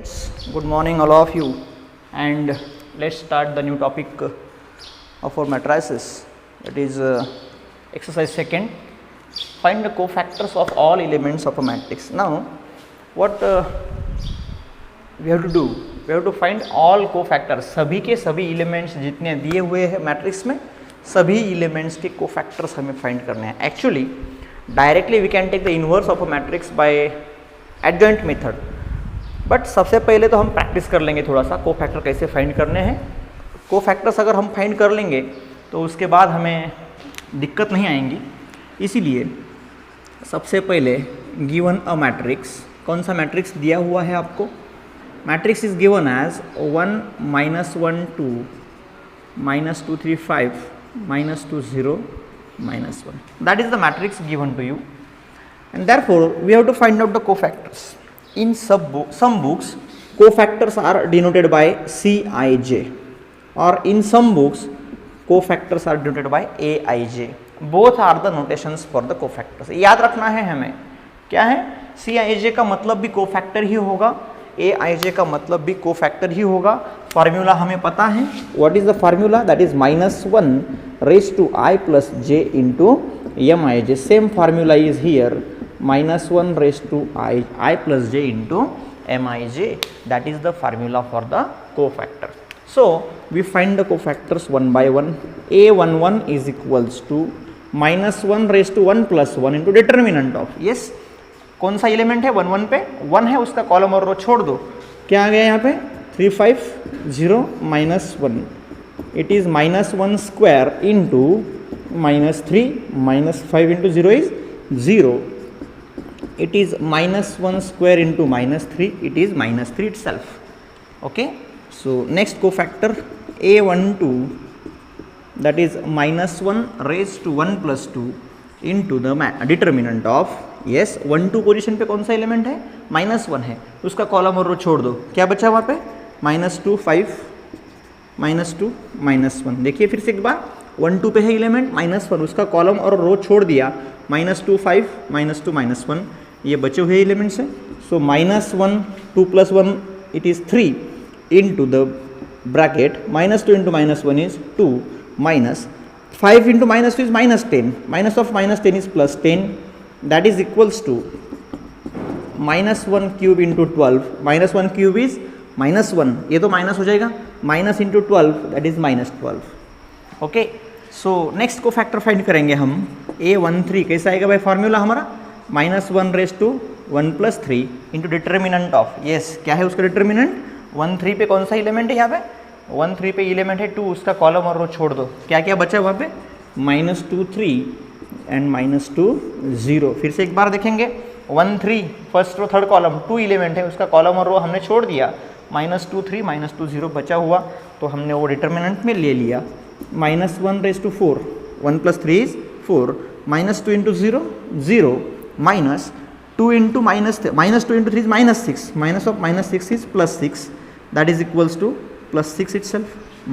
students, good morning all of you, and let's start the new topic of our matrices, that is exercise second. Find the cofactors of all elements of a matrix. Now what we have to do, we have to find all cofactors, सभी के सभी elements जितने दिए हुए हैं matrix में सभी elements के cofactors हमें find करने हैं. Actually directly we can take the inverse of a matrix by adjoint method, but सबसे पहले तो हम प्रैक्टिस कर लेंगे थोड़ा सा कोफैक्टर कैसे फाइंड करने हैं. कोफैक्टर्स अगर हम फाइंड कर लेंगे तो उसके बाद हमें दिक्कत नहीं आएंगी. इसीलिए सबसे पहले गिवन अ मैट्रिक्स, कौन सा मैट्रिक्स दिया हुआ है आपको, matrix is given as 1 -1 2 -2 3 5 -2 0 -1. That is the matrix given to you and therefore we have to find out the cofactors. In some books cofactors are denoted by Cij, or in some books cofactors are denoted by Aij. Both are the notations for the cofactors. याद रखना है हमें क्या है, Cij का मतलब भी cofactor ही होगा, Aij का मतलब भी कोफैक्टर ही होगा. फार्मूला हमें पता है. What is the formula, that is -1 raised to I plus j into Mij. Same formula is here, -1 raised to I plus j into Mij. That is the formula for the cofactor. So we find the cofactors one by one. A11 is equals to -1 raised to 1 plus 1 into determinant of, yes, कौन सा element है 1 1 पे 1 है, उसका column और रो छोड़ दो. क्या आ गया यहाँ पे 3 5 0 -1. It is -1 square into -3 -5 into 0 is 0. It is -1 square into -3, it is -3 itself. Okay, so next cofactor A12, that is -1 raised to 1 plus 2 into the determinant of, yes, 1 2 position पे कौन सा एलिमेंट है -1 है, उसका कॉलम और रो छोड़ दो. क्या बचा वहाँ पे -2 5 -2 -1. देखिए फिर से एक बार, 1 2 पे है एलिमेंट -1, उसका कॉलम और रो छोड़ दिया, -2 5 -2 -1, ये बचे हुए एलिमेंट्स हैं. सो -1 2 plus 1 it is 3 into the bracket -2 into -1 is 2 -5 into -2 is -10, minus of -10 is +10, that is equals to -1 cube into 12. -1 cube is -1, ये तो माइनस हो जाएगा, minus into 12 that is -12. Okay, so next को फैक्टर फाइंड करेंगे हम. A13 कैसा आएगा भाई फॉर्मूला हमारा, -1 raised to 1 plus 3 into determinant of, yes क्या है उसका डिटर्मिनेंट 1 3 पे कौन सा एलिमेंट है यहाँ पे 1 3 पे एलिमेंट है 2, उसका कॉलम और रो छोड़ दो. क्या क्या बचा वहाँ पे -2 3 एंड -2 0. फिर से एक बार देखेंगे 1 3 first row third column 2 element है, उसका कॉलम और रो हमने छोड़ दिया, -2 3 -2 0 बचा हुआ, तो हमने वो डिटर्मिनेंट में ले लिया. -1 raised to 4, 1 plus 3 is 4, -2 into 0 0, -2 into -2 into 3 is -6, minus of -6 is +6, that is equals to +6 itself.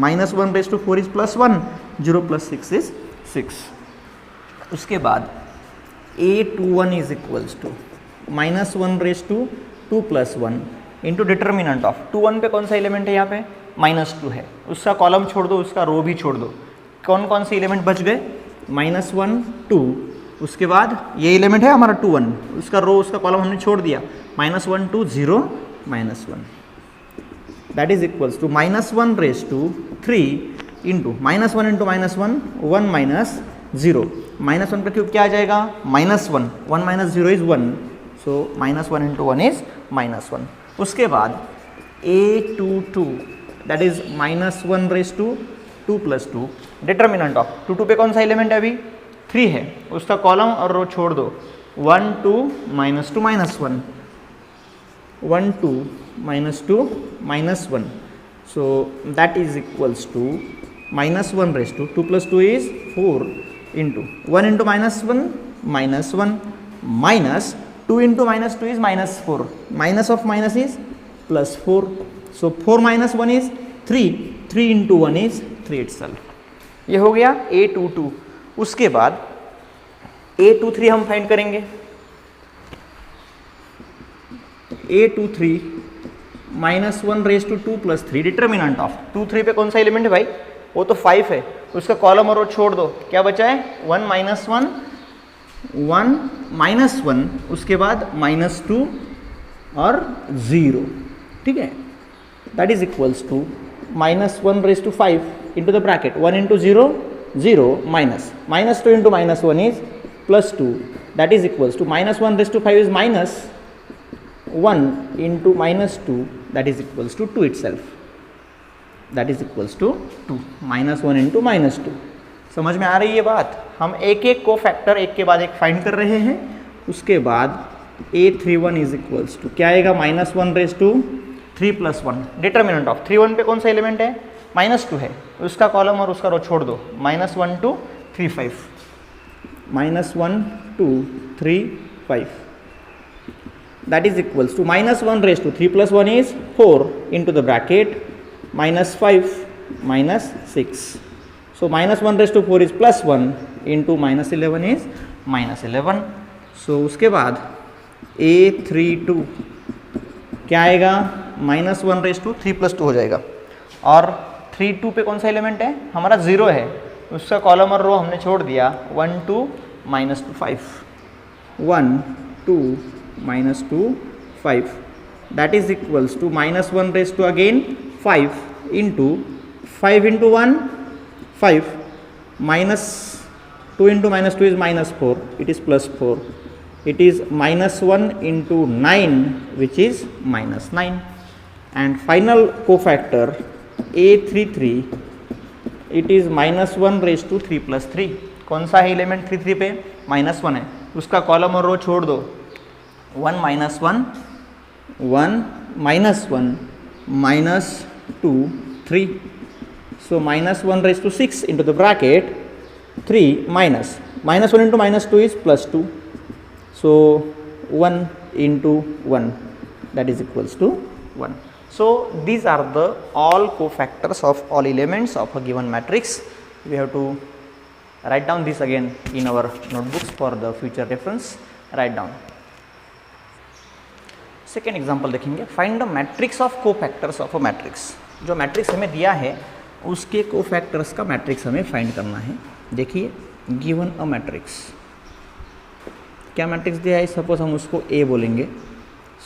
-1 raised to 4 is +1, 0 plus 6 is 6. उसके बाद A21 is equals to -1 raised to 2 plus 1 into determinant of 2 1 पे कौन सा element है यहाँ पे -2 है, उसका कॉलम छोड़ दो, उसका रो भी छोड़ दो. कौन कौन से एलिमेंट बच गए -1 2, उसके बाद ये एलिमेंट है हमारा 2 1, उसका रो उसका कॉलम हमने छोड़ दिया, -1 2 0 -1, that is equals to -1 raised to 3 into -1 into -1 1 minus 0. -1 का क्यूब क्या आ जाएगा -1, 1 minus 0 is 1, so -1 into 1 is -1. उसके बाद A22, that is -1 raised to 2 plus 2, determinant of 2 2 पे कौन सा एलिमेंट है अभी 3 है, उसका कॉलम और रो छोड़ दो, 1 2 -2 -1, 1 2 -2 -1, so that is equals to -1 raised to 2 plus 2 is 4 into 1 into -1 -1 minus 2 into -2 is -4, minus of minus is +4, so 4 minus 1 is 3, 3 into 1 is 3 itself. ये हो गया A22. उसके बाद A23 हम फाइंड करेंगे. A23 -1 raise to 2 + 3 determinant of 2 3 पे कौन सा एलिमेंट है भाई, वो तो 5 है, उसका कॉलम और रो छोड़ दो, क्या बचा है 1 -1 उसके बाद -2 और 0, ठीक है, that is equals to -1 raise to 5 into the bracket 1 into 0 0 -2 into -1 is +2, that is equals to -1 raise to 5 is -1 into -2, that is equals to 2 itself, that is equals to 2 -1 into -2। समझ में आ रही है बात। हम एक एक को फैक्टर एक के बाद एक फाइंड कर रहे हैं। उसके बाद A31 इज इक्वल्स टू क्या आएगा, -1 रेज टू 3 + 1 डिटर्मिनेंट ऑफ 3 1 पे कौन सा एलिमेंट है, -2 है, उसका कॉलम और उसका रो छोड़ दो, -1 2 3 5 -1 2 3 5, that is equals to -1 raised to 3 + 1 is 4 into the bracket -5 -6, so -1 raised to 4 is +1 into -11 is -11। so उसके बाद A32 क्या आएगा, -1 रेज टू 3 + 2 हो जाएगा, और 3 2 पे कौन सा एलिमेंट है हमारा 0 है, उसका कॉलम और रो हमने छोड़ दिया 1 2 -2 5 1 2 -2 5, that is equals to -1 raised to again 5 into 5 into 1 5 -2 into -2 is -4, it is +4, it is -1 into 9 which is -9, and final cofactor A33 it is -1 raised to 3 + 3, कौन सा है एलिमेंट 3 3 पे -1 है, उसका कॉलम और रो छोड़ दो 1 -1 1 -2 3, so -1 raised to 6 into the bracket 3 -1 into -2 is +2, so 1 into 1, that is equals to 1. So these are the all cofactors of all elements of a given matrix. We have to write down this again in our notebooks for the future reference. Write down. Second example देखेंगे, find the matrix of cofactors of a matrix. जो matrix हमें दिया है उसके cofactors का matrix हमें find करना है। देखिए गिवन अ मैट्रिक्स, क्या मैट्रिक्स दिया है, सपोज हम उसको ए बोलेंगे,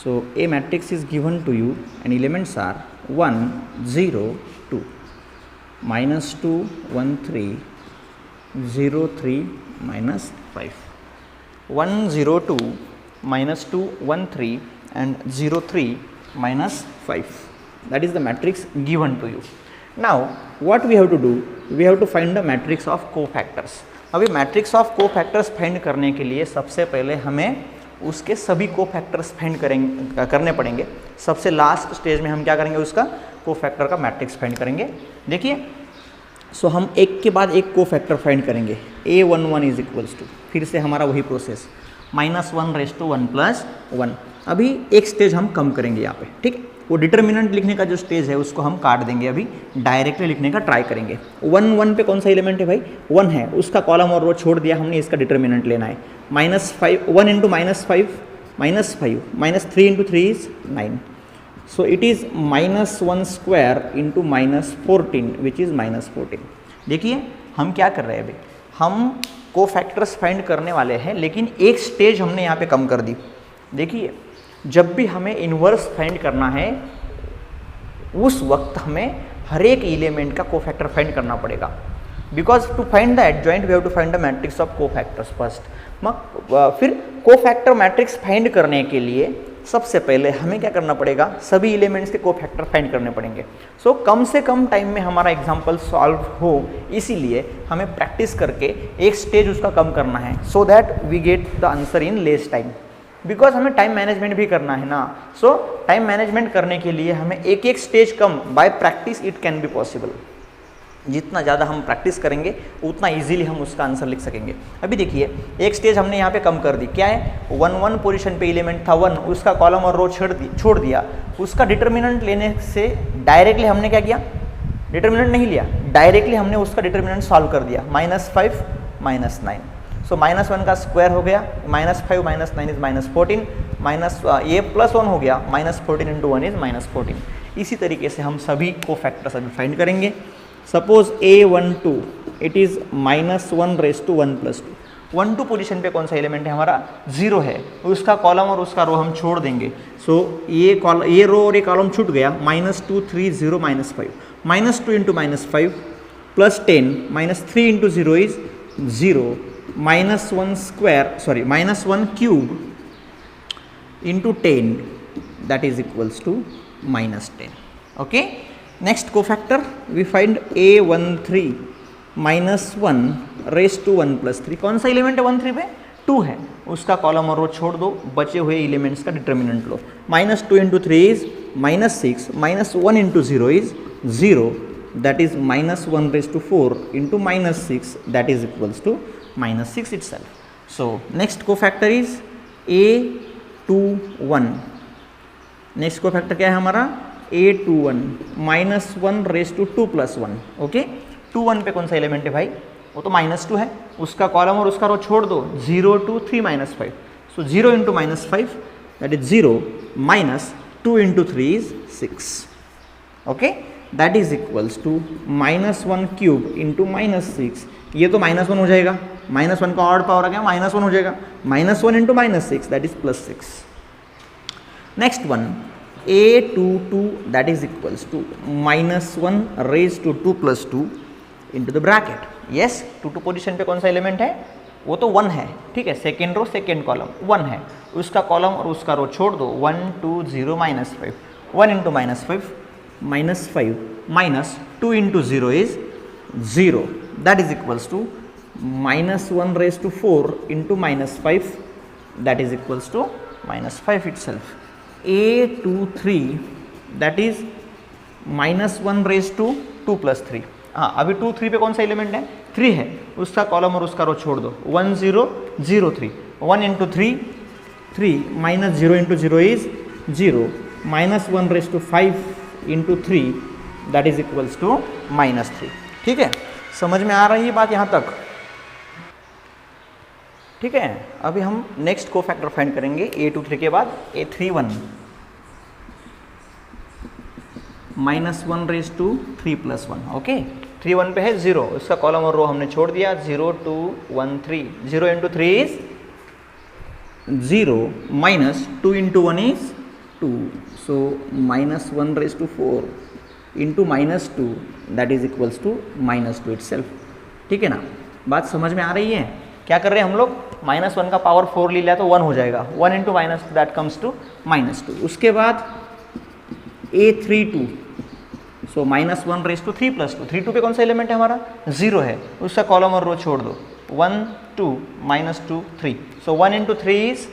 so A matrix is given to you and elements are 1 0 2 -2 1 3 0 3 -5 1 0 2 -2 1 3 and 0 3 -5, that is the matrix given to you. Now what we have to do, we have to find the matrix of cofactors. अभी matrix of cofactors find करने के लिए सबसे पहले हमें उसके सभी cofactors find करने पड़ेंगे। सबसे लास्ट स्टेज में हम क्या करेंगे, उसका कोफैक्टर का मैट्रिक्स फाइंड करेंगे। देखिए सो हम एक के बाद एक कोफैक्टर फाइंड करेंगे। A11 इज इक्वल्स टू, फिर से हमारा वही प्रोसेस, -1 रेज टू 1 + 1। अभी एक स्टेज हम कम करेंगे यहाँ पे, ठीक है, वो डिटर्मिनेंट लिखने का जो स्टेज है उसको हम काट देंगे, अभी डायरेक्टली लिखने का ट्राई करेंगे। 1 1 पे कौन सा एलिमेंट है भाई, 1 है, उसका कॉलम और रो छोड़ दिया हमने, इसका डिटर्मिनेंट लेना है। -5 1 into -5 -3 into 3 is 9, so it is -1² into -14 which is -14। देखिए हम क्या कर रहे हैं, अभी हम कोफैक्टर्स फाइंड करने वाले हैं, लेकिन एक स्टेज हमने यहाँ पे कम कर दी। देखिए जब भी हमें इन्वर्स फाइंड करना है उस वक्त हमें हर एक एलिमेंट का कोफैक्टर फाइंड करना पड़ेगा, because to find the adjoint we have to find the matrix of cofactors first. फिर कोफैक्टर मैट्रिक्स फाइंड करने के लिए सबसे पहले हमें क्या करना पड़ेगा, सभी एलिमेंट्स के कोफैक्टर फाइंड करने पड़ेंगे। सो कम से कम टाइम में हमारा एग्जाम्पल सॉल्व हो, इसीलिए हमें प्रैक्टिस करके एक स्टेज उसका कम करना है, so that we get the answer in less time, because हमें टाइम मैनेजमेंट भी करना है ना। सो टाइम मैनेजमेंट करने के लिए हमें एक एक stage come, bye practice it can be possible. जितना ज़्यादा हम प्रैक्टिस करेंगे उतना इजीली हम उसका आंसर लिख सकेंगे। अभी देखिए एक स्टेज हमने यहाँ पे कम कर दी, क्या है, 1 1 पोजीशन पे एलिमेंट था 1, उसका कॉलम और रो छोड़ दिया, उसका डिटर्मिनेंट लेने से डायरेक्टली हमने क्या किया, डिटर्मिनेंट नहीं लिया, डायरेक्टली हमने उसका डिटर्मिनेंट सॉल्व कर दिया, -5 -9, सो -1 का स्क्वायर हो गया, -5 -9 इज -14, माइनस ये +1 हो गया, -14 इंटू 1 इज -14। इसी तरीके से हम सभी को फैक्टर्स अभी फाइंड करेंगे। Suppose A12 it is -1 raise to 1 + 2। 1 2 position पे कौन सा एलिमेंट है हमारा, 0 है, उसका कॉलम और उसका रो हम छोड़ देंगे। सो ये रो और ये कॉलम छूट गया, -2 3 0 -5, -2 into -5 +10 -3 into 0 is 0, -1 square sorry -1 cube into 10 that is equals to -10. Okay, next cofactor we find A13 -1 raise to 1 + 3। कौन सा एलिमेंट है 1 3 पे, 2 है, उसका कॉलम और रो छोड़ दो, बचे हुए एलिमेंट्स का determinant low. -2 into 3 is -6, -1 into 0 is 0, that is -1 raised to 4 into -6 that is equals to -6 itself. So next cofactor is A21. Next cofactor क्या है हमारा, A21 -1 रेज़ टू 2 + 1। ओके, 2 1 पे कौन सा एलिमेंट है भाई, वो तो -2 है, उसका कॉलम और उसका रो छोड़ दो, 0 2 3 -5। So 0 into -5 that is 0, -2 into 3 is 6। Okay, that is equals to -1 cube into -6। ये तो -1 हो जाएगा, -1 का ऑड पावर आ गया, -1 हो जाएगा, -1 into -6 that is +6। Next one A22 that is equals to -1 raise to 2 + 2 into the bracket. Yes, 2 2 position पे कौन सा एलिमेंट है, वो तो 1 है, ठीक है, सेकेंड रो सेकेंड कॉलम 1 है, उसका कॉलम और उसका रो छोड़ दो, 1 2 0 -5, 1 into -5 -5 -2 into 0 is 0, that is equals to -1 raise to 4 into -5 that is equals to -5 itself. A23 that is -1 raise to 2 + 3। हाँ, अभी 2 3 पे कौन सा एलिमेंट है, 3 है, उसका कॉलम और उसका रो छोड़ दो, 1 0 0 3, 1 into 3 3 -0 into 0 is 0, -1 raise to 5 into 3 that is equals to -3। ठीक है, समझ में आ रही है बात यहाँ तक, ठीक है। अभी हम नेक्स्ट कोफैक्टर फाइंड करेंगे A23 के बाद A31 -1 रेज़ टू 3 + 1। ओके, 3 1 पे है 0, उसका कॉलम और रो हमने छोड़ दिया, 0 2 1 3, 0 into 3 is 0, -2 into 1 is 2, so -1 raise to 4 into -2 that is equals to -2 itself। ठीक है ना, बात समझ में आ रही है। क्या कर रहे हैं हम लोग, -1 का पावर 4 ले लिया तो 1 हो जाएगा, 1 इंटू -2 दैट कम्स टू -2। उसके बाद A32 सो -1 रेज़ टू 3 + 2, 3 2 पे कौन सा एलिमेंट है हमारा, 0 है, उसका कॉलम और रो छोड़ दो, 1 2 -2 3, so 1 into 3 is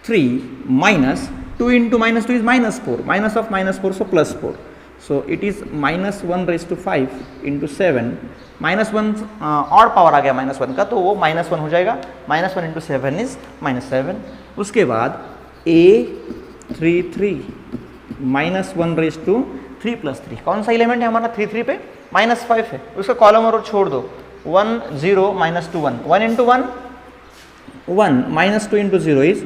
3, -2 into -2 is -4, minus of -4 so +4, so it is -1 raise to 5 into 7, -1 और पावर आ गया -1 का, तो वो -1 हो जाएगा, -1 इंटू 7 इज -7। उसके बाद A33 -1 रेज़ टू 3 + 3, कौन सा एलिमेंट है हमारा, 3 3 पे -5 है, उसका कॉलम और छोड़ दो, 1 0 -2 1, 1 into 1 1, -2 into 0 is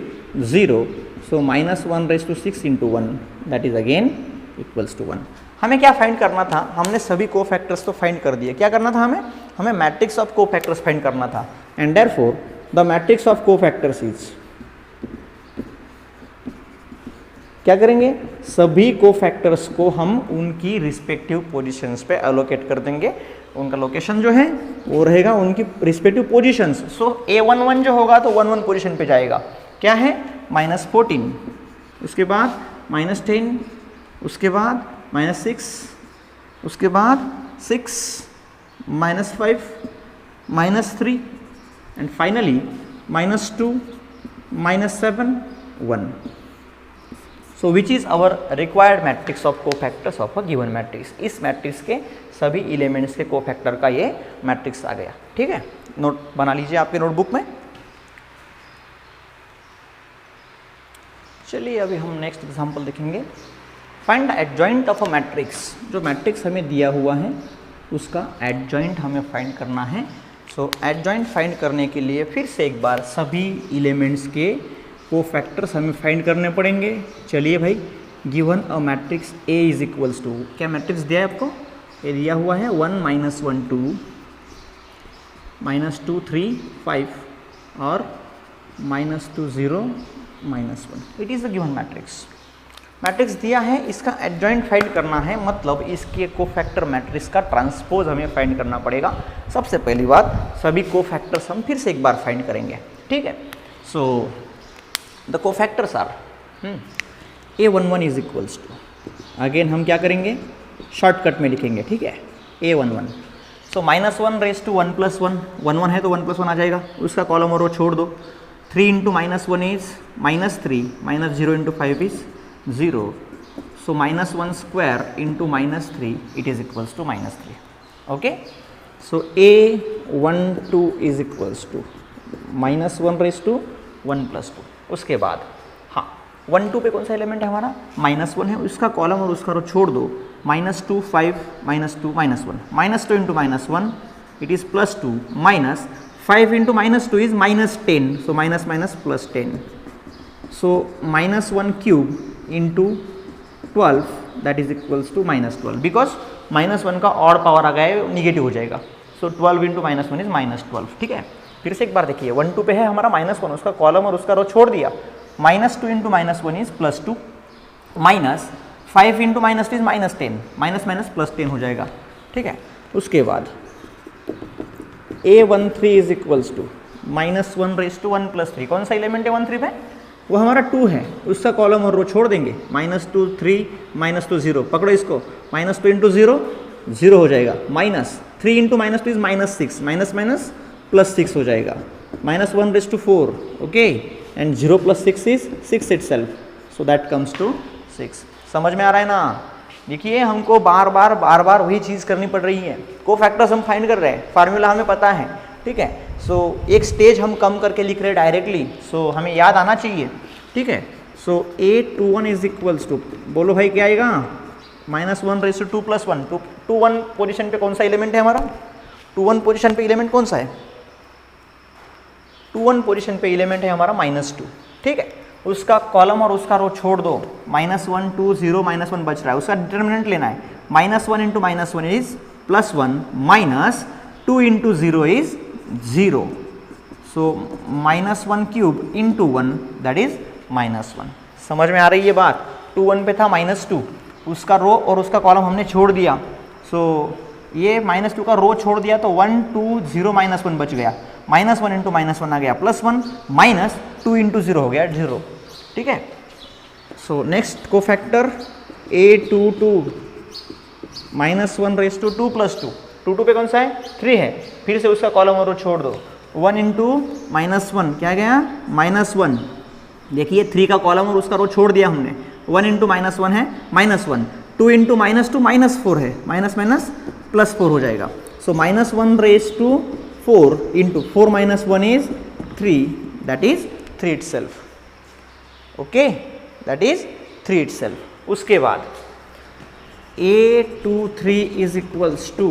0, so -1 raise to 6 into 1 that is again equals to 1। हमें क्या फाइंड करना था, हमने सभी कोफैक्टर्स तो फाइंड कर दिए, क्या करना था हमें मैट्रिक्स ऑफ कोफैक्टर्स फाइंड करना था, and therefore the matrix of cofactors is, क्या करेंगे, सभी कोफैक्टर्स को हम उनकी रिस्पेक्टिव पोजीशंस पे एलोकेट कर देंगे, उनका लोकेशन जो है वो रहेगा उनकी रिस्पेक्टिव पोजीशंस। सो A11 जो होगा तो 1 1 पोजीशन पे जाएगा, क्या है -14, उसके बाद -10, उसके बाद -6, उसके बाद 6 -5 -3 and finally -2 -7 1। So which is our required matrix of cofactors of a given matrix. इस मैट्रिक्स के सभी एलिमेंट्स के कोफैक्टर का ये मैट्रिक्स आ गया। ठीक है, नोट बना लीजिए आपके नोटबुक में। चलिए अभी हम नेक्स्ट एग्जांपल देखेंगे। Find the adjoint of a matrix. जो मैट्रिक्स हमें दिया हुआ है उसका एडजॉइंट हमें फाइंड करना है। सो एडजॉइंट फाइंड करने के लिए फिर से एक बार सभी एलिमेंट्स के कोफैक्टर्स हमें फाइंड करने पड़ेंगे। चलिए भाई, given a matrix A is equals to, क्या मैट्रिक्स दिया है आपको? ये दिया हुआ है 1 -1 2 -2 3 5 और -2 0 -1। It is the given matrix. Matrix दिया है, इसका एडजॉइंट फाइंड करना है, मतलब इसके कोफैक्टर मैट्रिक्स का ट्रांसपोज हमें फाइंड करना पड़ेगा। सबसे पहली बात, सभी कोफैक्टर्स हम फिर से एक बार फाइंड करेंगे, ठीक है। So the cofactors are A11 is equals to, again हम क्या करेंगे, शॉर्टकट में लिखेंगे, ठीक है, A11। सो -1 रेज टू 1 + 1, 1 1 है तो 1 + 1 आ जाएगा, उसका कॉलम और रो छोड़ दो। 3 × -1 is -3, -0 × 5 is 0, so -1 square into -3 it is equals to -3, okay। so A12 is equals to -1 raised to 1 + 2। उसके बाद हाँ, 1 2 पे कौन सा एलिमेंट है हमारा? -1 है, उसका कॉलम और उसका रो छोड़ दो। -2 5 -2 -1, -2 × -1 it is +2, -5 × -2 is -10, so -10, so -1 cube into 12 that is equals to -12, because -1 का ऑड पावर आ गया है, निगेटिव हो जाएगा। सो 12 × -1 इज -12, ठीक है। फिर से एक बार देखिए, 1 2 पे है हमारा -1, उसका कॉलम और उसका रो छोड़ दिया। -2 × -1 इज +2, -5 × -2 इज -10, -+ हो जाएगा, ठीक है। उसके बाद A13 is equals to -1 raise to 1 + 3, कौन सा एलिमेंट है 13 पे? वो हमारा 2 है, उसका कॉलम और रो छोड़ देंगे। -2 3 -2 0, पकड़ो इसको, -2 × 0 0 हो जाएगा, -3 × -2 इज -6, +6 हो जाएगा, -1 raise to 4, okay, and 0 + 6 is 6 itself, so that comes to 6। समझ में आ रहा है ना? देखिए, हमको बार बार वही चीज़ करनी पड़ रही है। कोफैक्टर्स हम फाइंड कर रहे हैं, फार्मूला हमें पता है, ठीक है। सो एक स्टेज हम कम करके लिख रहे हैं डायरेक्टली, सो हमें याद आना चाहिए, ठीक है। सो A21 इज इक्वल्स टू, बोलो भाई क्या आएगा? -1 रेज टू 2 + 1, 2 1 पोजिशन पे कौन सा एलिमेंट है हमारा? 2 1 पोजिशन पे एलिमेंट कौन सा है? 2 1 पोजिशन पे एलिमेंट है हमारा -2, ठीक है। उसका कॉलम और उसका रो छोड़ दो। -1 2 0 -1 बच रहा है, उसका डिटर्मिनेंट लेना है। -1 × -1 is +1, -2 × 0 is 0, so -1 cube × 1 that is -1। समझ में आ रही है बात? 2 1 पे था -2, उसका रो और उसका कॉलम हमने छोड़ दिया, सो ये -2 का रो छोड़ दिया तो 1 2 0 -1 बच गया, -1 × -1 आ गया +1, -2 × 0 हो गया 0, ठीक है। So next cofactor A22, -1 raise to 2 + 2, 2 पे कौन सा है? 3 है, फिर से उसका कॉलम और रो छोड़ दो। 1 × -1 क्या गया? -1, देखिए 3 का कॉलम और उसका रो छोड़ दिया हमने। 1 × -1 है -1, 2 × -2 -4 है, +4 हो जाएगा। So -1 raise to 4 × 4 - 1 is 3, that is 3 itself, okay, that is 3 itself। उसके बाद A23 is equals to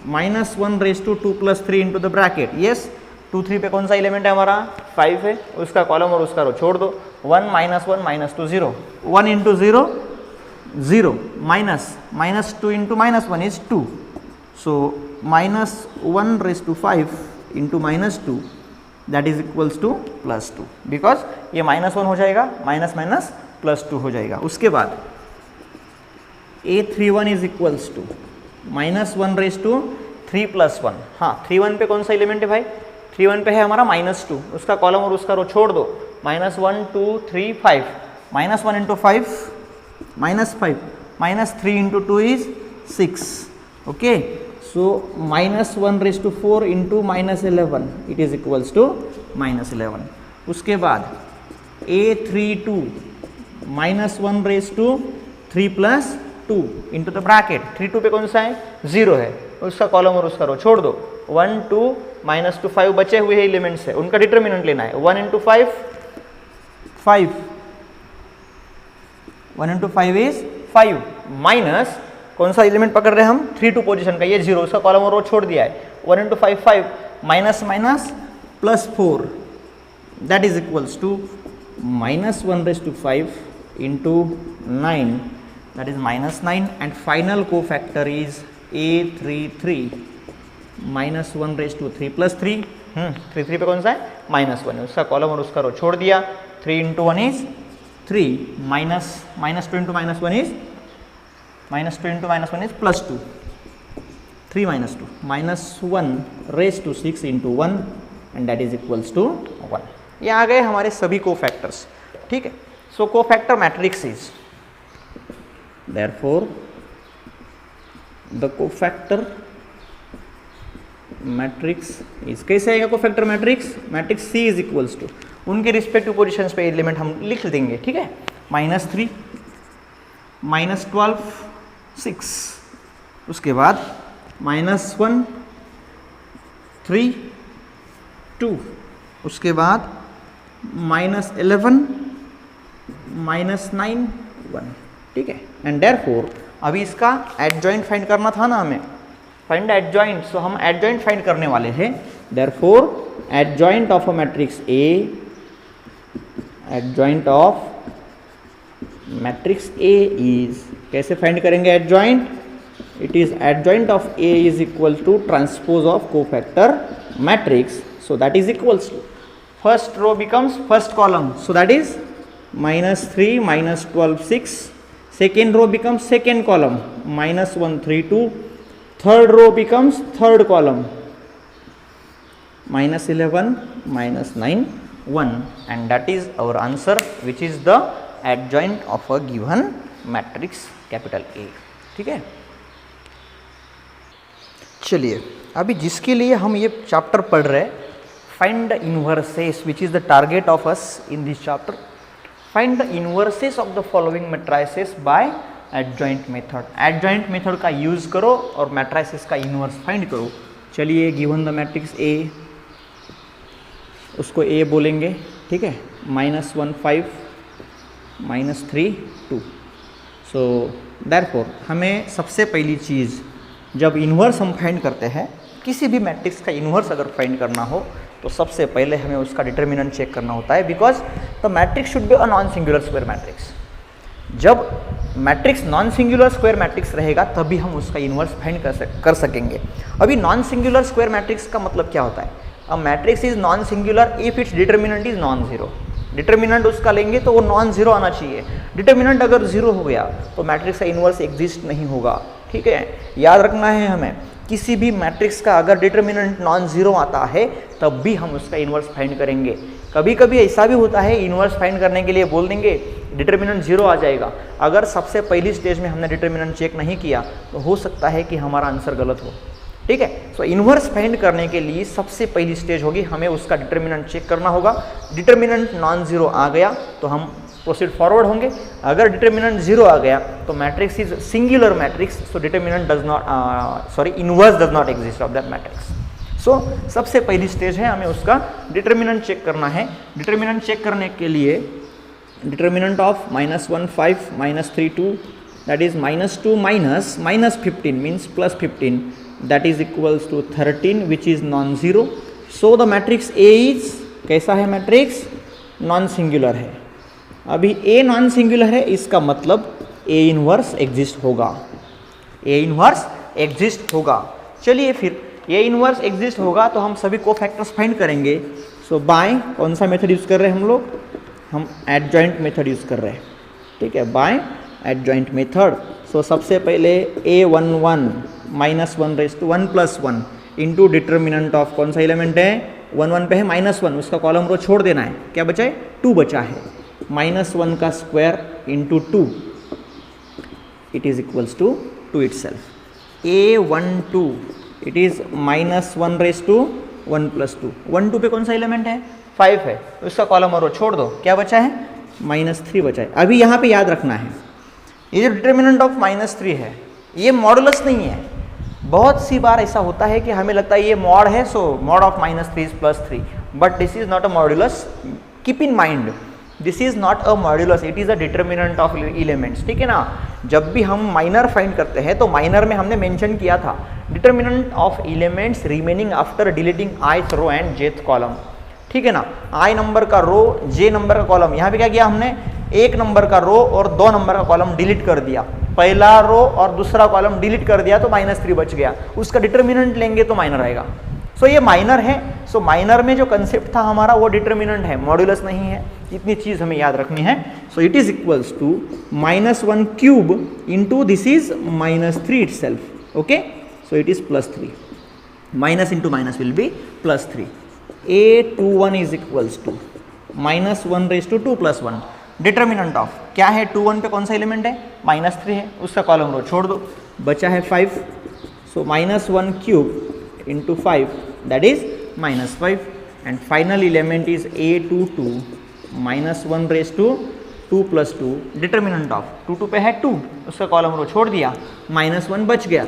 -1 raise to 2 + 3 into the bracket, yes. 2 3 पे कौन सा एलिमेंट है हमारा? 5 है, उसका कॉलम और उसका रो छोड़ दो। 1 -1 -2 0, 1 × 0 0, -2 × -1 is 2, so -1 raise to 5 × -2 that is equals to +2, because ये -1 हो जाएगा, +2 हो जाएगा। उसके बाद A31 is equals to -1 raise to 3 + 1, हाँ 3 1 पे कौन सा एलिमेंट है भाई? 3 1 पे है हमारा -2, उसका कॉलम और उसका रो छोड़ दो। -1 2 3 5, -1 × 5 -5, -3 × 2 is 6, okay. So -1 raise to 4 × -11 it is equals to -11। उसके बाद A32 -1 raise to 3 + 2 into the bracket, 3 2 पे कौन सा है? 0 है, उसका कॉलम और उसका रो छोड़ दो। 1 2 -2 5 बचे हुए एलिमेंट्स है, उनका डिटर्मिनेंट लेना है। 1 × 5 5, 1 × 5 इज 5, माइनस कौन सा एलिमेंट पकड़ रहे हैं हम? 3 2 पोजीशन का, ये 0, उसका कॉलम और रो छोड़ दिया है। 1 × 5 5, -, +4 that is equals to -1/5 into 9, that is -9, and final cofactor is A33 -1/3 plus 3, 3 पे कौन सा है -1 है, उसका कॉलम और उसका रो छोड़ दिया। 3 into 1 is 3, -2 into -1 is -2 into -1 is +2, 3 minus 2, -1/6 into 1 and that is equals to 1। ये आ गए हमारे सभी कोफैक्टर्स, ठीक है। So cofactor matrix is, therefore the cofactor matrix is, कैसे आएगा cofactor matrix, matrix C is equals to, उनके रिस्पेक्टिव पोजीशंस पे एलिमेंट हम लिख देंगे, ठीक है। -3, -12, 6, उसके बाद -1, 3, 2, उसके बाद -11, -9, 1, ठीक है। एंड देयरफॉर अभी इसका एडजॉइंट फाइंड करना था ना हमें, फाइंड एडजॉइंट, सो हम एडजॉइंट फाइंड करने वाले हैं। Therefore adjoint of a matrix A, adjoint of matrix A is, कैसे फाइंड करेंगे adjoint, it is adjoint of A is equal to transpose of cofactor matrix, so that is equals to, first row becomes first column, so that is -3, -12, 6, second row becomes second column, -1, 3, 2, third row becomes third column, -11, -9, 1, and that is our answer, which is the adjoint of a given matrix capital A, ठीक है। चलिए अभी जिसके लिए हम ये chapter पढ़ रहे हैं, find the inverses which is the target of us in this chapter, find the inverses of the following matrices by adjoint method. Adjoint method का यूज़ करो और मैट्रिसेस का इन्वर्स फाइंड करो। चलिए गिवन द मैट्रिक्स A, उसको A बोलेंगे, ठीक है, -1, 5, -3, 2। सो देयरफॉर हमें सबसे पहली चीज़, जब इन्वर्स हम फाइंड करते हैं, किसी भी मैट्रिक्स का इन्वर्स अगर फाइंड करना हो तो सबसे पहले हमें उसका डिटर्मिनेंट चेक करना होता है, because the matrix should be a non singular square matrix. जब matrix non singular square matrix रहेगा तभी हम उसका इन्वर्स फाइंड कर सकेंगे। अभी नॉन सिंगुलर स्क्वायर मैट्रिक्स का मतलब क्या होता है, a matrix is non singular if its determinant is non zero. Determinant उसका लेंगे तो वो नॉन जीरो आना चाहिए। डिटर्मिनेंट अगर जीरो हो गया तो मैट्रिक्स का इन्वर्स एग्जिस्ट नहीं होगा, ठीक है। याद रखना है हमें, किसी भी मैट्रिक्स का अगर डिटर्मिनेंट नॉन जीरो आता है तब भी हम उसका इन्वर्स फाइंड करेंगे। कभी कभी ऐसा भी होता है, इन्वर्स फाइंड करने के लिए बोल देंगे डिटर्मिनेंट जीरो आ जाएगा। अगर सबसे पहली स्टेज में हमने डिटर्मिनेंट चेक नहीं किया तो हो सकता है कि हमारा आंसर गलत हो, ठीक है। सो इन्वर्स फाइंड करने के लिए सबसे पहली स्टेज होगी, हमें उसका डिटर्मिनेंट चेक करना होगा। डिटर्मिनेंट नॉन जीरो आ गया तो हम प्रोसीड फॉरवर्ड होंगे। अगर डिटर्मिनेंट जीरो आ गया तो matrix is singular matrix, so determinant does not inverse does not exist of that matrix. सो सबसे पहली स्टेज है, हमें उसका डिटर्मिनेंट चेक करना है। डिटर्मिनेंट चेक करने के लिए determinant of -1, 5, -3, 2, that is -2 -15 means +15, that is equals to 13 which is non zero. So the matrix A is, कैसा है मैट्रिक्स, नॉन सिंगुलर है। अभी A नॉन सिंगुलर है, इसका मतलब A इन्वर्स एग्जिस्ट होगा, A इन्वर्स एग्जिस्ट होगा। चलिए फिर A इन्वर्स एग्जिस्ट होगा तो हम सभी कोफैक्टर्स फाइंड करेंगे। सो बाय कौन सा मेथड यूज़ कर रहे हैं हम लोग, हम एडजॉइंट मेथड यूज़ कर रहे हैं, ठीक है, बाय एडजॉइंट मेथड। सो सबसे पहले A11 -1/1 + 1 इंटू डिटर्मिनेंट ऑफ, कौन सा एलिमेंट है, 1 1 पे है -1, उसका कॉलम रो छोड़ देना है। क्या बचा है, 2 बचा है। -1 का square into 2, it is equals to 2 itself. A12 it is -1/1 + 2, 1 2 पे कौन सा एलिमेंट है, 5 है, उसका कॉलम और रो छोड़ दो। क्या बचा है, -3 बचा है। अभी यहाँ पे याद रखना है, ये जो डिटर्मिनेंट ऑफ -3 है ये मॉडुलस नहीं है। बहुत सी बार ऐसा होता है कि हमें लगता है ये मॉड है, so mod of -3 + 3, but this is not a modulus. Keep in mind this is not a modulus, it is a determinant of elements, ठीक है ना। जब भी हम माइनर फाइंड करते हैं तो माइनर में हमने मेंशन किया था determinant of elements remaining after deleting ith row and jth column. ठीक है ना, i नंबर का रो, j नंबर का कॉलम। यहाँ पे क्या किया हमने, 1 नंबर का रो और 2 नंबर का कॉलम डिलीट कर दिया, पहला रो और दूसरा कॉलम डिलीट कर दिया तो -3 बच गया, उसका डिटर्मिनेंट लेंगे तो माइनर आएगा। सो ये माइनर है। सो माइनर में जो कंसेप्ट था हमारा वो डिटर्मिनेंट है, मॉड्यूलस नहीं है। इतनी चीज हमें याद रखनी है। So it is equals to -1 cube into this is -3 itself. Okay, so it is +3, minus into minus will be +3। A21 is equals to -1⁻² + 1। Determinant of क्या है, 21 पे कौन सा एलिमेंट है, -3 है, उसका कॉलम रो छोड़ दो, बचा है 5। सो -1 cube into 5 that is -5 and final element is A22 -1⁻² + 2। Determinant of 2 पे है 2, उसका कॉलम रो छोड़ दिया, -1 बच गया,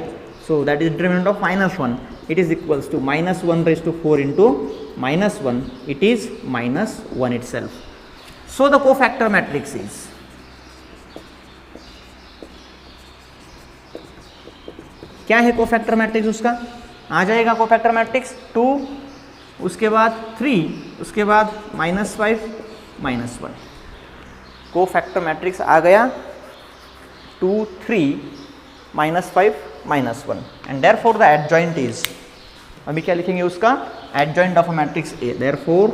so that is determinant of -1। It is equals to -1/4 into -1, it is -1 itself। So the cofactor matrix is, क्या है cofactor matrix, उसका आ जाएगा कोफैक्टर मैट्रिक्स 2, उसके बाद 3, उसके बाद -5 -1। कोफैक्टर मैट्रिक्स आ गया 2 3 -5 -1 and therefore the adjoint is, अभी क्या लिखेंगे उसका, adjoint of a matrix A. Therefore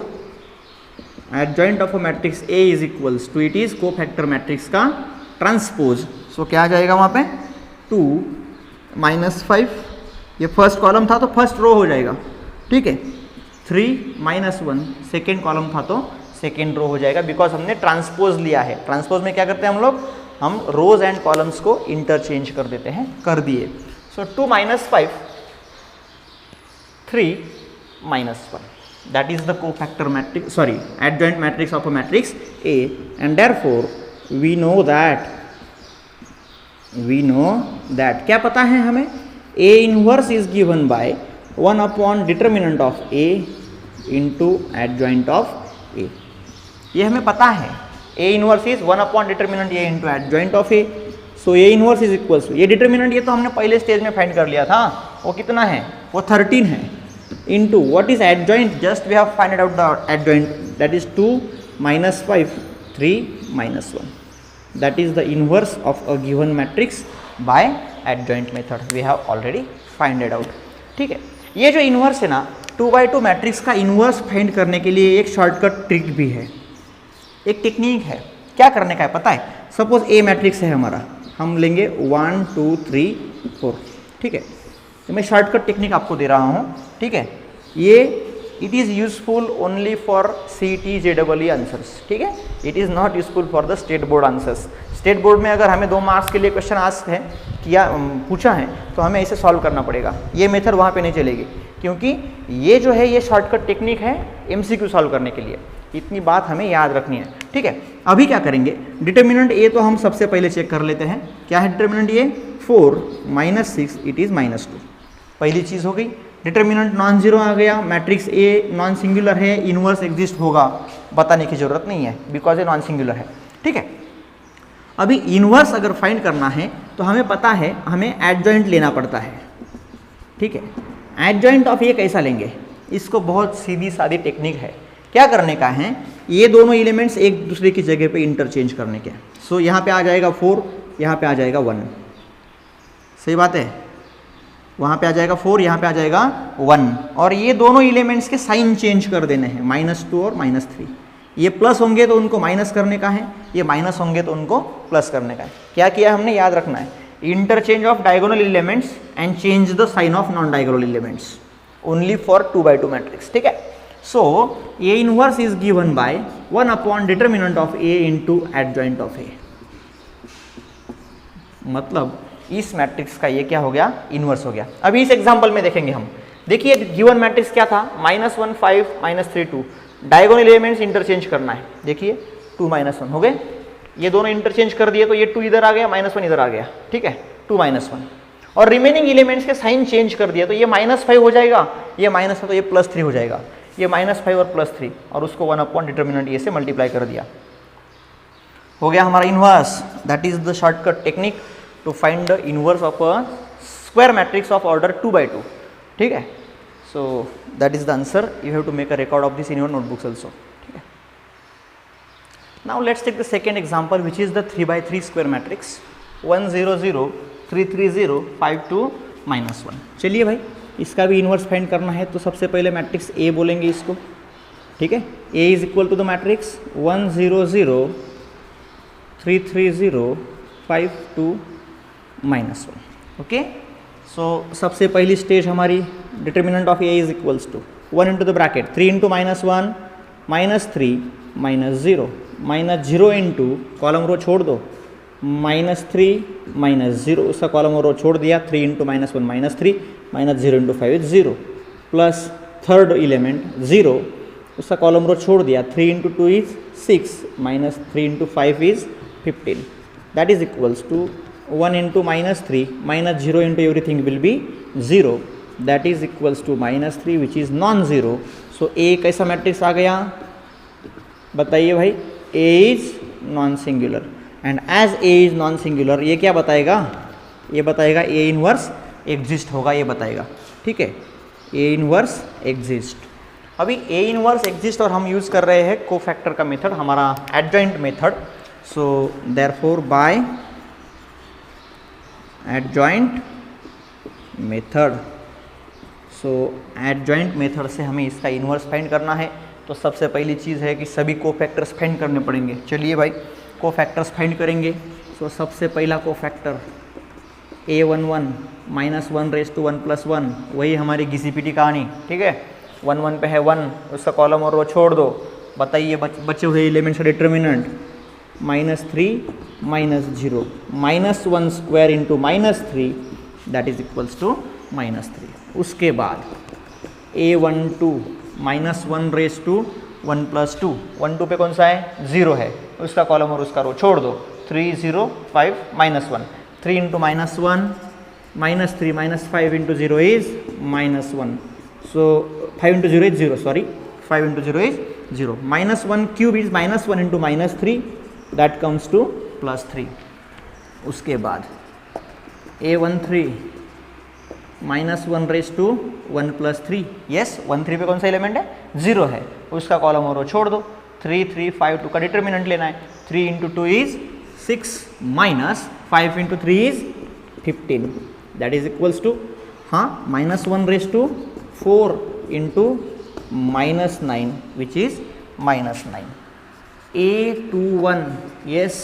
adjoint of a matrix A is equals to, it is cofactor matrix का ट्रांसपोज। सो क्या आ जाएगा वहाँ पे, 2 -5, ये फर्स्ट कॉलम था तो फर्स्ट रो हो जाएगा, ठीक है, 3 -1 सेकेंड कॉलम था तो सेकेंड रो हो जाएगा, बिकॉज हमने ट्रांसपोज लिया है। ट्रांसपोज में क्या करते हैं हम लोग, हम रोज एंड कॉलम्स को इंटरचेंज कर देते हैं, कर दिए। So 2 -5 3 -1, that is the cofactor matrix, sorry adjoint matrix of a matrix A and therefore we know that क्या पता है हमें, A inverse is given by 1 upon determinant of A into adjoint of A। ये हमें पता है, A inverse is 1 upon determinant A into adjoint of A। So A inverse is equals to, ये determinant ये तो हमने पहले स्टेज में फाइंड कर लिया था, वो कितना है, वो 13 है, into what is adjoint, just we have find out the adjoint, that is 2 -5 3 -1, that is the inverse of a given matrix by adjoint method, we have already finded out. ठीक है, ये जो इनवर्स है ना, 2x2 मैट्रिक्स का inverse find करने के लिए एक शॉर्टकट ट्रिक भी है, एक टेक्निक है। क्या करने का है पता है, सपोज ए मैट्रिक्स है हमारा, हम लेंगे 1 2 3 4, ठीक है, तो मैं शॉर्टकट टेक्निक आपको दे रहा हूँ, ठीक है। ये it is useful only for CET JEE answers, ठीक है, it is not useful for the state board answers. State board में अगर हमें 2 मार्क्स के लिए क्वेश्चन आस्क है किया, पूछा है, तो हमें इसे सॉल्व करना पड़ेगा, ये मेथड वहाँ पे नहीं चलेगी, क्योंकि ये जो है ये शॉर्टकट टेक्निक है MCQ सॉल्व करने के लिए। इतनी बात हमें याद रखनी है, ठीक है। अभी क्या करेंगे, डिटर्मिनेंट ए तो हम सबसे पहले चेक कर लेते हैं, क्या है डिटर्मिनेंट ए, 4 -6 इट इज़ -2, पहली चीज़ हो गई। डिटर्मिनेंट नॉन जीरो आ गया, मैट्रिक्स ए नॉन सिंगुलर है, इनवर्स एग्जिस्ट होगा, बताने की जरूरत नहीं है बिकॉज ये नॉन सिंगुलर है, ठीक है। अभी इनवर्स अगर फाइंड करना है तो हमें पता है हमें एडजॉइंट लेना पड़ता है, ठीक है। एडजॉइंट ऑफ ये कैसा लेंगे, इसको बहुत सीधी सादी टेक्निक है। क्या करने का है, ये दोनों एलिमेंट्स एक दूसरे की जगह पे इंटरचेंज करने के। सो यहाँ पे आ जाएगा 4, यहाँ पे आ जाएगा 1, सही बात है, वहाँ पे आ जाएगा 4, यहाँ पे आ जाएगा 1, और ये दोनों एलिमेंट्स के साइन चेंज कर देने हैं, -2 और -3। ये प्लस होंगे तो उनको माइनस करने का है, ये माइनस होंगे तो उनको प्लस करने का है। क्या किया हमने, याद रखना है, interchange of diagonal elements and change the sign of non diagonal elements only for 2x2 matrix, ठीक है। So A inverse is given by 1 upon determinant of A into adjoint of A. मतलब इस मैट्रिक्स का ये क्या हो गया, inverse हो गया। अभी इस एग्जांपल में देखेंगे हम, देखिए गिवन मैट्रिक्स क्या था, -1 5 -3 2, डायगोनल एलिमेंट्स इंटरचेंज करना है, देखिए 2 -1 हो गए, ये दोनों इंटरचेंज कर दिए तो ये 2 इधर आ गया, -1 इधर आ गया, ठीक है, 2 -1, और रिमेनिंग एलिमेंट्स के साइन चेंज कर दिया तो ये -5 हो जाएगा, ये माइनस है तो ये +3 हो जाएगा, ये -5 और +3, और उसको 1 अपॉन डिटर्मिनेंट ए से मल्टीप्लाई कर दिया, हो गया हमारा inverse. That is the shortcut technique to find the inverse of a square matrix of order 2x2, ठीक है। So that is the answer. You have to make a record of this in your notebooks also. Okay. Now let's take the second example, which is the 3 by 3 square matrix 1 0 0 3 3 0 5 2 -1. चलिए भाई इसका भी inverse find करना है, तो सबसे पहले matrix A बोलेंगे इसको, ठीक है। A is equal to the matrix 1 0 0 3 3 0 5 2 -1. Okay, so सबसे पहली स्टेज हमारी determinant of A is equals to 1 into the bracket 3 into -1 -3 -0 -0 into column row छोड़ दो -3 -0, उसका कॉलम रो छोड़ दिया 3 into -1 -3 -0 into 5 is 0 plus third element 0, उसका कॉलम रो छोड़ दिया 3 into 2 is 6 -3 into 5 is 15. That is equals to 1 into -3 -0 into everything will be 0. That is equals to -3 which is non-zero. So A कैसा matrix आ गया बताइए भाई, A is non-singular and as A is non-singular ये क्या बताएगा, ये बताएगा A inverse exist होगा, ये बताएगा, ठीक है। A इनवर्स एग्जिस्ट, अभी A इनवर्स एग्जिस्ट और हम यूज़ कर रहे हैं कोफैक्टर का मेथड, हमारा adjoint method. So therefore by adjoint method, so adjoint method से हमें इसका इन्वर्स फाइंड करना है. तो सबसे पहली चीज़ है कि सभी कोफैक्टर्स फाइंड करने पड़ेंगे. चलिए भाई कोफैक्टर्स फाइंड करेंगे. सो सबसे पहला कोफैक्टर A11 -1 रेज़ टू 1 + 1, वही हमारी घिसी-पिटी कहानी, ठीक है. 1 1 पे है 1, उसका कॉलम और रो छोड़ दो. बताइए बचे हुए एलिमेंट्स का determinant -3 -0 -1 square into -3 that is equals to -3. उसके बाद A12 -1 रेज़ टू 1 + 2, 1 2 पे कौन सा है 0 है, उसका कॉलम और उसका रो छोड़ दो 3 0 5 -1, 3 into -1 -3 -5 into 0 is -1. So 5 into 0 is 0, sorry 5 into 0 is 0. -1 cube is -1 into -3 that comes to +3. उसके बाद A13 -1 रेज़ टू 1 + 3, यस 1 3 पे कौन सा एलिमेंट है 0 है, उसका कॉलम और रो छोड़ दो 3 3 5 2 का डिटर्मिनेंट लेना है. 3 into 2 is 6 -5 into 3 is 15 that is equals to हाँ -1 raise to 4 into -9 which is -9. A21 yes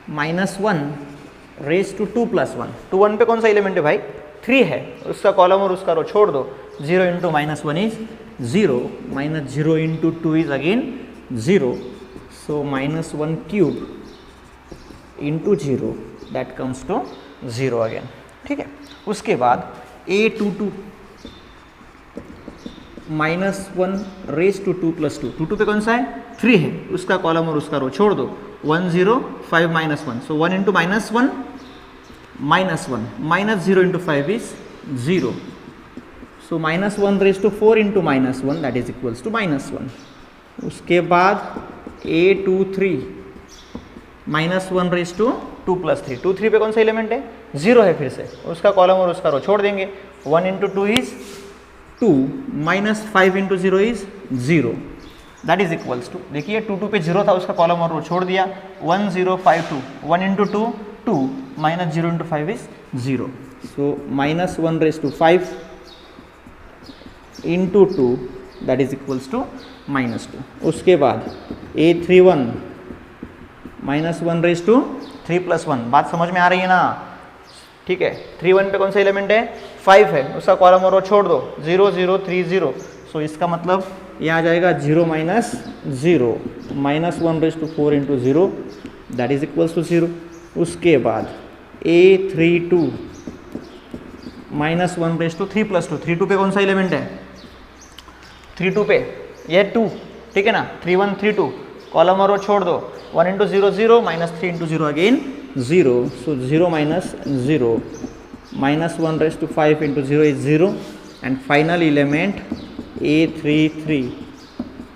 -1 raise to 2 + 1, 2 1 पे कौन सा एलिमेंट है भाई 3 है, उसका कॉलम और उसका रो छोड़ दो 0 into -1 is 0 -0 into 2 is again 0. So -1 cube into 0 that comes to 0 again, ठीक है. उसके बाद A22 -1 रेज़ टू 2 + 2, 2 2 पे कौन सा है 3 है, उसका कॉलम और उसका रो छोड़ दो 1 0 5 -1. So 1 into -1 -0 into 5 is 0. So -1 raise to 4 into -1 that is equals to -1. उसके बाद A23 -1 रेज़ टू 2 + 3, 2 3 पे कौन सा एलिमेंट है 0 है, फिर से उसका कॉलम और उसका रो छोड़ देंगे 1 into 2 is 2 -5 into 0 is 0 that is equals to, देखिए 2 2 पे 0 था, उसका कॉलम और रो छोड़ दिया 1 0 5 2, 1 into 2 2 -0 into 5 is 0. So -1 raise to 5 into 2 that is equals to -2. उसके बाद A31 -1 रेज़ टू 3 + 1, बात समझ में आ रही है ना, ठीक है. 3 1 पे कौन सा एलिमेंट है 5 है, उसका कॉलम और रो छोड़ दो 0 0 3 0. सो इसका मतलब ये आ जाएगा 0 -0 -1 raise to 4 into 0 that is equals to 0. उसके बाद A32 -1 रेज़ टू 3 + 2, 3 2 पे कौन सा एलिमेंट है 3 2 पे यह 2, ठीक है ना. 3 1 3 2 कॉलम और रो छोड़ दो 1 into 0 0 -3 into 0 again 0. So 0 -0 -1 raise to 5 into 0 is 0. And final element A33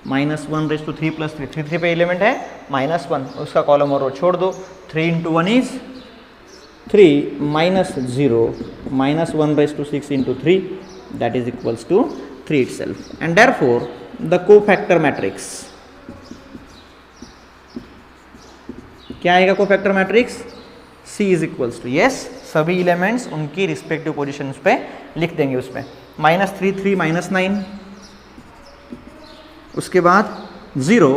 -1 raise to 3 + 3, 3 3 पे एलिमेंट है -1, उसका कॉलम और रो छोड़ दो 3 into 1 is 3 -0 -1 raise to 6 into 3 that is equals to 3 itself, and therefore the cofactor matrix, क्या आएगा cofactor matrix? C is equals to, yes, सभी elements उनकी रिस्पेक्टिव पोजिशन पे लिख देंगे उसमें, -3 3 -9, उसके बाद 0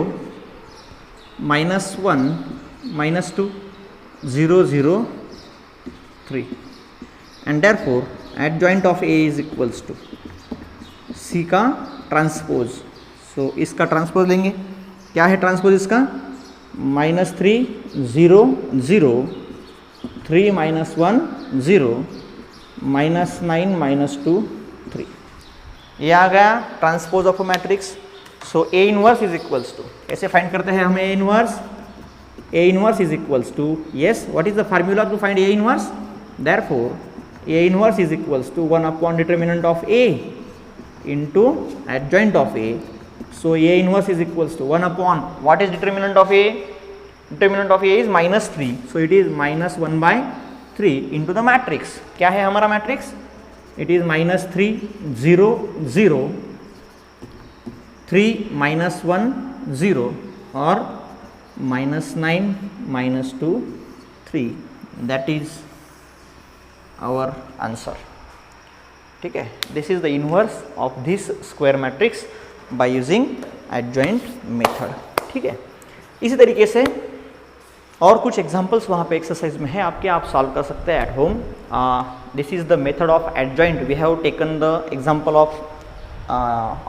-1 -2 0 0 3, and therefore adjoint of A is equals to C का ट्रांसपोज। सो इसका ट्रांसपोज लेंगे, क्या है ट्रांसपोज इसका? -3 0 0 3 -1 0 -9 -2 3, ये आ गया transpose of a matrix. So A inverse is equals to, कैसे फाइंड करते हैं हमें A inverse? A inverse is equals to, yes, what is the formula to find A inverse? Therefore A inverse is equals to 1 upon determinant of A into adjoint of A. So A inverse is equals to 1 upon, what is determinant of A? Determinant of A is -3, so it is -1/3 into the matrix. क्या है हमारा matrix? It is -3 0 0 3 -1 0 और -9 -2 3, that is our answer. ठीक है, this is the inverse of this square matrix by using adjoint method. ठीक है, इसी तरीके से और कुछ एग्जांपल्स वहाँ पे एक्सरसाइज में है आपके, आप सॉल्व कर सकते हैं at home. This is the method of adjoint, we have taken the example of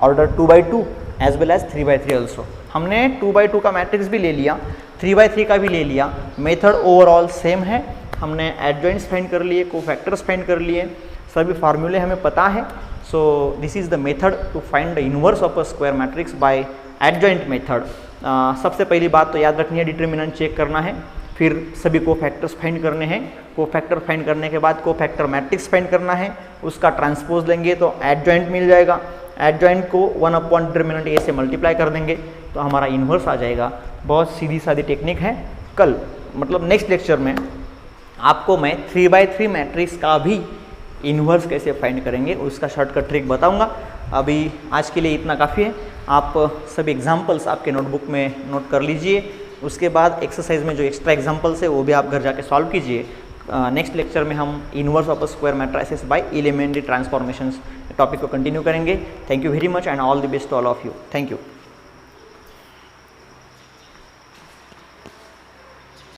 order 2/2 as well as 3/3 also. हमने 2/2 का मैट्रिक्स भी ले लिया, 3/3 का भी ले लिया, मेथड ओवरऑल सेम है। हमने एडजॉइंट्स फाइंड कर लिए, कोफैक्टर्स फाइंड कर लिए, सभी फार्मूले हमें पता है। So this is the method to find the inverse of a square matrix by adjoint method. सबसे पहली बात तो याद रखनी है, डिटर्मिनेंट चेक करना है, फिर सभी कोफैक्टर्स फाइंड करने हैं, कोफैक्टर फाइंड करने के बाद कोफैक्टर मैट्रिक्स फाइंड करना है, उसका ट्रांसपोज लेंगे तो एडजॉइंट मिल जाएगा, एडजॉइंट को 1 अपॉन डिटर्मिनेंट A से मल्टीप्लाई कर देंगे तो हमारा इनवर्स आ जाएगा। बहुत सीधी सादी टेक्निक है। कल मतलब नेक्स्ट लेक्चर में आपको मैं 3/3 मैट्रिक्स का भी इन्वर्स कैसे फाइंड करेंगे उसका शॉर्टकट ट्रिक बताऊंगा। अभी आज के लिए इतना काफ़ी है। आप सभी एग्जांपल्स आपके नोटबुक में नोट कर लीजिए, उसके बाद एक्सरसाइज में जो एक्स्ट्रा एग्जांपल्स है वो भी आप घर जाके सॉल्व कीजिए। नेक्स्ट लेक्चर में हम inverse of a square matrices by elementary transformations topic को कंटिन्यू करेंगे। Thank you very much and all the best to all of you. Thank you.